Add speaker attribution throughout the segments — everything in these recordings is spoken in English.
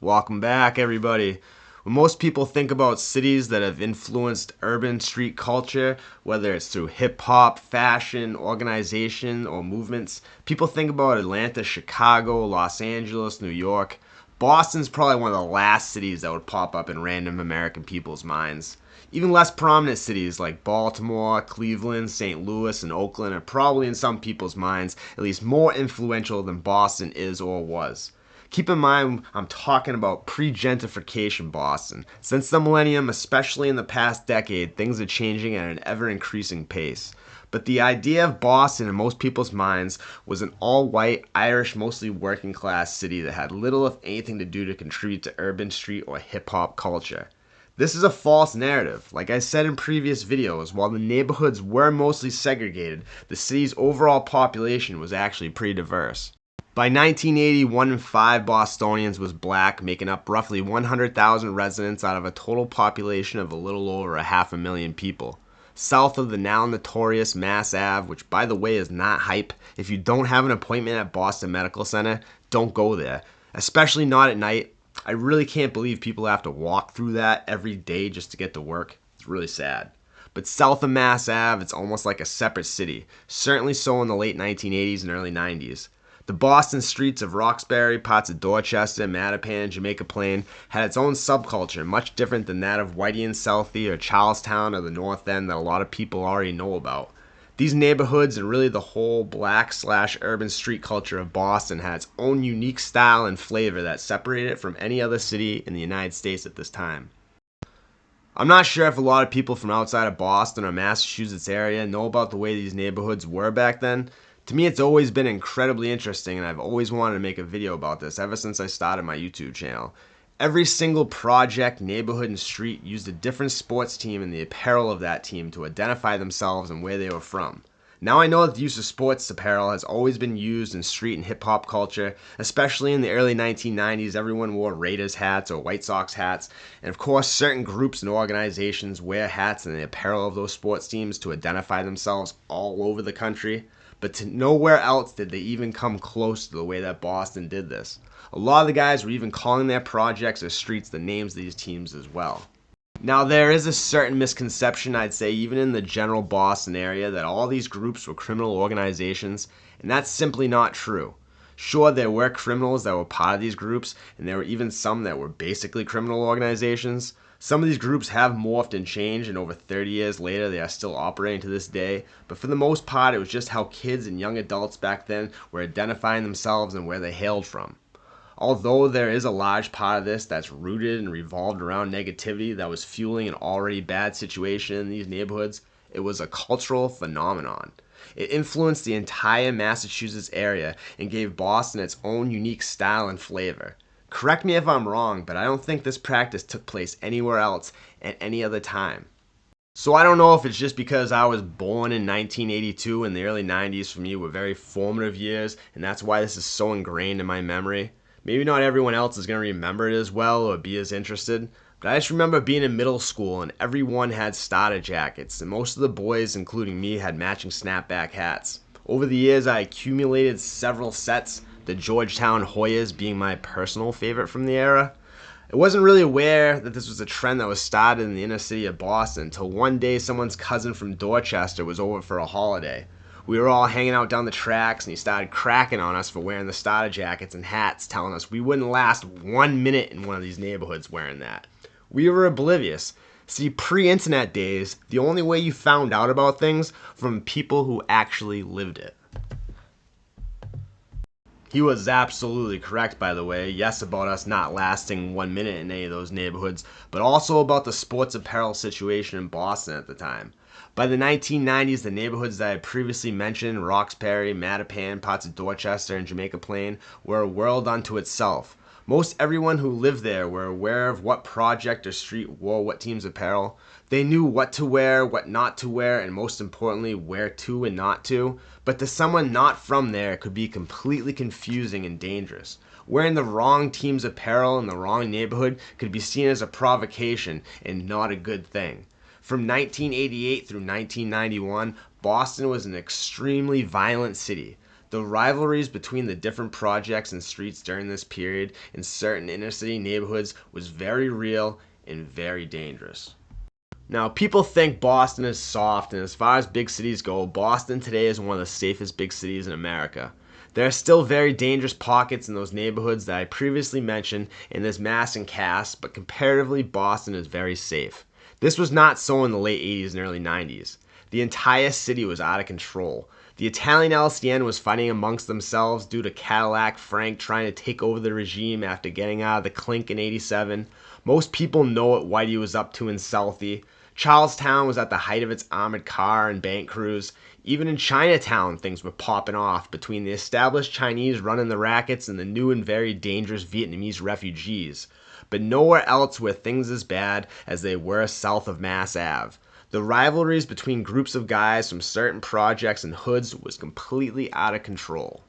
Speaker 1: Welcome back, everybody. When most people think about cities that have influenced urban street culture, whether it's through hip hop, fashion, organization, or movements, people think about Atlanta, Chicago, Los Angeles, New York. Boston's probably one of the last cities that would pop up in random American people's minds. Even less prominent cities like Baltimore, Cleveland, St. Louis, and Oakland are probably in some people's minds at least more influential than Boston is or was. Keep in mind, I'm talking about pre-gentrification Boston. Since the millennium, especially in the past decade, things are changing at an ever-increasing pace. But the idea of Boston in most people's minds was an all-white, Irish, mostly working-class city that had little if anything to do to contribute to urban street or hip-hop culture. This is a false narrative. Like I said in previous videos, while the neighborhoods were mostly segregated, the city's overall population was actually pretty diverse. By 1980, 1 in 5 Bostonians was black, making up roughly 100,000 residents out of a total population of a little over 500,000 people. South of the now notorious Mass Ave, which by the way is not hype, if you don't have an appointment at Boston Medical Center, don't go there, especially not at night. I really can't believe people have to walk through that every day just to get to work. It's really sad. But south of Mass Ave, it's almost like a separate city, certainly so in the late 1980s and early 90s. The Boston streets of Roxbury, parts of Dorchester, Mattapan, Jamaica Plain had its own subculture, much different than that of Whitey and Southie or Charlestown or the North End that a lot of people already know about. These neighborhoods and really the whole black/urban street culture of Boston had its own unique style and flavor that separated it from any other city in the United States at this time. I'm not sure if a lot of people from outside of Boston or Massachusetts area know about the way these neighborhoods were back then. To me, it's always been incredibly interesting, and I've always wanted to make a video about this ever since I started my YouTube channel. Every single project, neighborhood, and street used a different sports team and the apparel of that team to identify themselves and where they were from. Now I know that the use of sports apparel has always been used in street and hip-hop culture, especially in the early 1990s. Everyone wore Raiders hats or White Sox hats, and of course certain groups and organizations wear hats and the apparel of those sports teams to identify themselves all over the country. But to nowhere else did they even come close to the way that Boston did this. A lot of the guys were even calling their projects or streets the names of these teams as well. Now there is a certain misconception, I'd say, even in the general Boston area, that all these groups were criminal organizations, and that's simply not true. Sure, there were criminals that were part of these groups, and there were even some that were basically criminal organizations. Some of these groups have morphed and changed, and over 30 years later they are still operating to this day, but for the most part it was just how kids and young adults back then were identifying themselves and where they hailed from. Although there is a large part of this that's rooted and revolved around negativity that was fueling an already bad situation in these neighborhoods, it was a cultural phenomenon. It influenced the entire Massachusetts area and gave Boston its own unique style and flavor. Correct me if I'm wrong, but I don't think this practice took place anywhere else at any other time. So I don't know if it's just because I was born in 1982 and the early 90s for me were very formative years, and that's why this is so ingrained in my memory. Maybe not everyone else is going to remember it as well or be as interested, but I just remember being in middle school and everyone had starter jackets, and most of the boys, including me, had matching snapback hats. Over the years, I accumulated several sets, the Georgetown Hoyas being my personal favorite from the era. I wasn't really aware that this was a trend that was started in the inner city of Boston until one day someone's cousin from Dorchester was over for a holiday. We were all hanging out down the tracks and he started cracking on us for wearing the starter jackets and hats, telling us we wouldn't last 1 minute in one of these neighborhoods wearing that. We were oblivious. See, pre-internet days, the only way you found out about things from people who actually lived it. He was absolutely correct, by the way. Yes, about us not lasting 1 minute in any of those neighborhoods, but also about the sports apparel situation in Boston at the time. By the 1990s, the neighborhoods that I previously mentioned, Roxbury, Mattapan, parts of Dorchester, and Jamaica Plain, were a world unto itself. Most everyone who lived there were aware of what project or street wore what team's apparel. They knew what to wear, what not to wear, and most importantly, where to and not to. But to someone not from there, it could be completely confusing and dangerous. Wearing the wrong team's apparel in the wrong neighborhood could be seen as a provocation and not a good thing. From 1988 through 1991, Boston was an extremely violent city. The rivalries between the different projects and streets during this period in certain inner city neighborhoods was very real and very dangerous. Now, people think Boston is soft, and as far as big cities go, Boston today is one of the safest big cities in America. There are still very dangerous pockets in those neighborhoods that I previously mentioned in this mass and cast, but comparatively, Boston is very safe. This was not so in the late 80s and early 90s. The entire city was out of control. The Italian LCN was fighting amongst themselves due to Cadillac Frank trying to take over the regime after getting out of the clink in '87. Most people know what Whitey was up to in Southie. Charlestown was at the height of its armored car and bank crews. Even in Chinatown, things were popping off between the established Chinese running the rackets and the new and very dangerous Vietnamese refugees. But nowhere else were things as bad as they were south of Mass Ave. The rivalries between groups of guys from certain projects and hoods was completely out of control.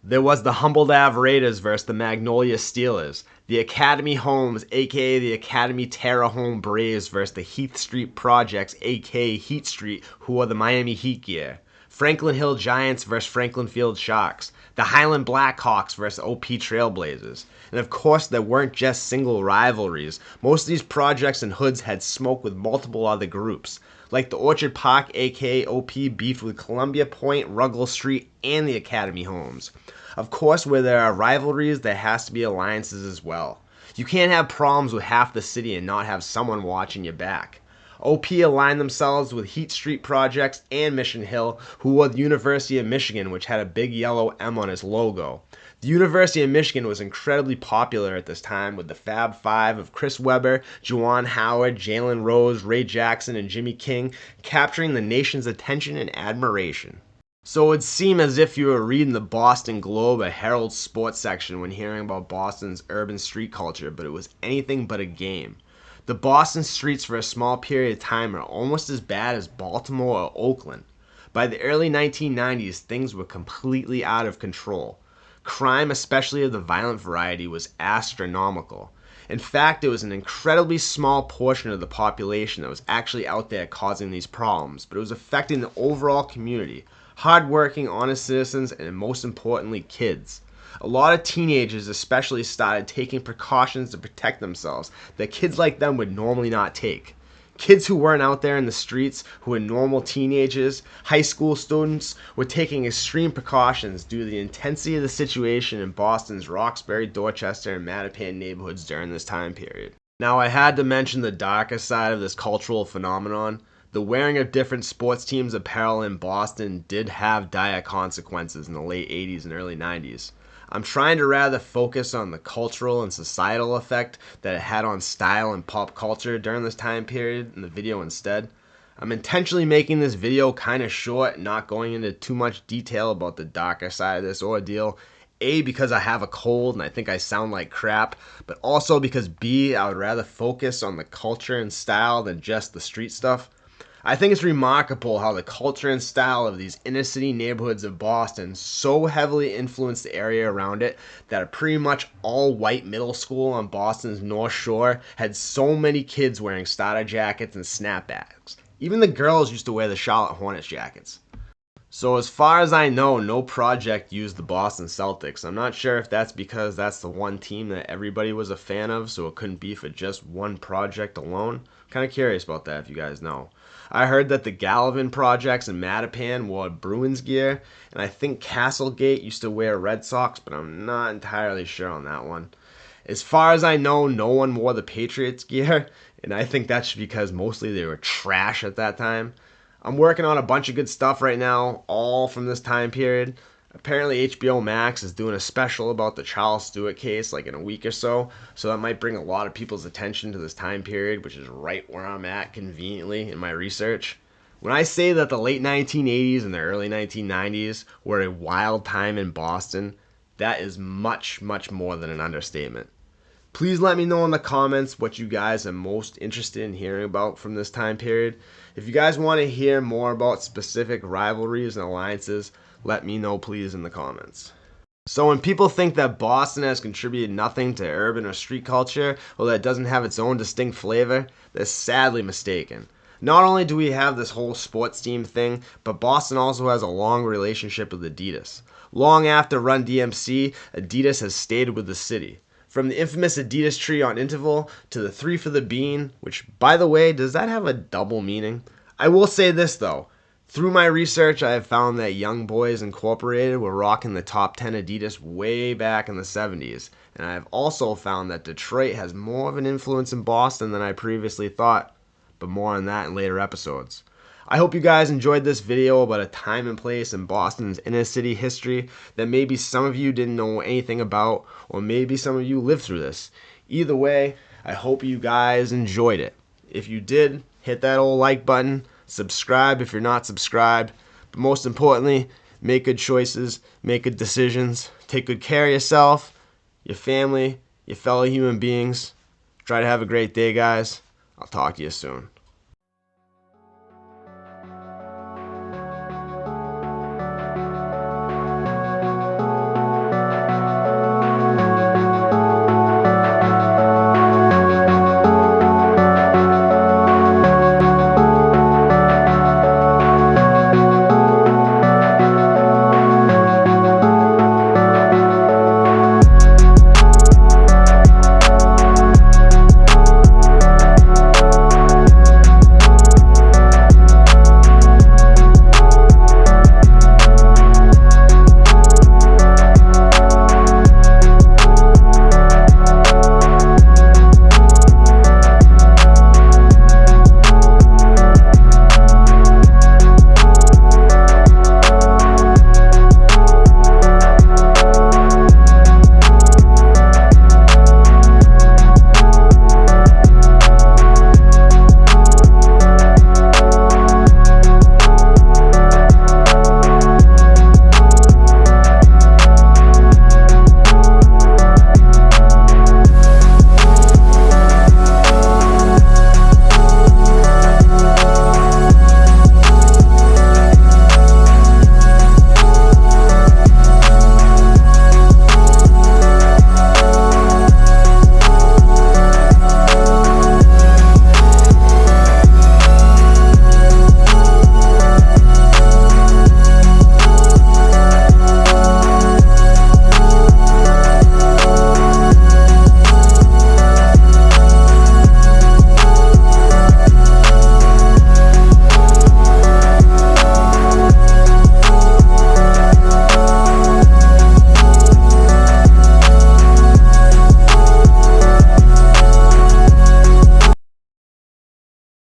Speaker 1: There was the Humboldt Ave Raiders versus the Magnolia Steelers, the Academy Homes, aka the Academy Terre Home Braves versus the Heath Street Projects, aka Heat Street, who wore the Miami Heat gear, Franklin Hill Giants versus Franklin Field Sharks, the Highland Blackhawks versus OP Trailblazers. And of course, there weren't just single rivalries. Most of these projects and hoods had smoke with multiple other groups, like the Orchard Park, aka OP, beef with Columbia Point, Ruggles Street, and the Academy Homes. Of course, where there are rivalries, there has to be alliances as well. You can't have problems with half the city and not have someone watching your back. OP aligned themselves with Heat Street Projects and Mission Hill, who wore the University of Michigan, which had a big yellow M on its logo. The University of Michigan was incredibly popular at this time with the Fab Five of Chris Webber, Juwan Howard, Jalen Rose, Ray Jackson, and Jimmy King, capturing the nation's attention and admiration. So it would seem as if you were reading the Boston Globe or Herald sports section when hearing about Boston's urban street culture, but it was anything but a game. The Boston streets for a small period of time are almost as bad as Baltimore or Oakland. By the early 1990s, things were completely out of control. Crime, especially of the violent variety, was astronomical. In fact, it was an incredibly small portion of the population that was actually out there causing these problems, but it was affecting the overall community. Hardworking, honest citizens, and most importantly, kids. A lot of teenagers especially started taking precautions to protect themselves that kids like them would normally not take. Kids who weren't out there in the streets, who were normal teenagers, high school students, were taking extreme precautions due to the intensity of the situation in Boston's Roxbury, Dorchester, and Mattapan neighborhoods during this time period. Now, I had to mention the darker side of this cultural phenomenon. The wearing of different sports teams' apparel in Boston did have dire consequences in the late 80s and early 90s. I'm trying to rather focus on the cultural and societal effect that it had on style and pop culture during this time period in the video instead. I'm intentionally making this video kind of short and not going into too much detail about the darker side of this ordeal. A, because I have a cold and I think I sound like crap, but also because B, I would rather focus on the culture and style than just the street stuff. I think it's remarkable how the culture and style of these inner city neighborhoods of Boston so heavily influenced the area around it that a pretty much all white middle school on Boston's North Shore had so many kids wearing starter jackets and snapbacks. Even the girls used to wear the Charlotte Hornets jackets. So as far as I know, no project used the Boston Celtics. I'm not sure if that's because that's the one team that everybody was a fan of, so it couldn't be for just one project alone. I'm kind of curious about that if you guys know. I heard that the Gallivan projects in Mattapan wore Bruins gear, and I think Castlegate used to wear Red Sox, but I'm not entirely sure on that one. As far as I know, no one wore the Patriots gear, and I think that's because mostly they were trash at that time. I'm working on a bunch of good stuff right now, all from this time period. Apparently HBO Max is doing a special about the Charles Stewart case like in a week or so that might bring a lot of people's attention to this time period, which is right where I'm at conveniently in my research. When I say that the late 1980s and the early 1990s were a wild time in Boston, that is much, much more than an understatement. Please let me know in the comments what you guys are most interested in hearing about from this time period. If you guys want to hear more about specific rivalries and alliances, let me know please in the comments. So when people think that Boston has contributed nothing to urban or street culture, or that it doesn't have its own distinct flavor, they're sadly mistaken. Not only do we have this whole sports team thing, but Boston also has a long relationship with Adidas. Long after Run DMC, Adidas has stayed with the city. From the infamous Adidas tree on Interval to the 3 for the Bean, which, by the way, does that have a double meaning? I will say this though. Through my research, I have found that Young Boys Incorporated were rocking the top 10 Adidas way back in the 70s. And I have also found that Detroit has more of an influence in Boston than I previously thought. But more on that in later episodes. I hope you guys enjoyed this video about a time and place in Boston's inner city history that maybe some of you didn't know anything about, or maybe some of you lived through this. Either way, I hope you guys enjoyed it. If you did, hit that old like button, subscribe if you're not subscribed, but most importantly, make good choices, make good decisions, take good care of yourself, your family, your fellow human beings. Try to have a great day, guys. I'll talk to you soon.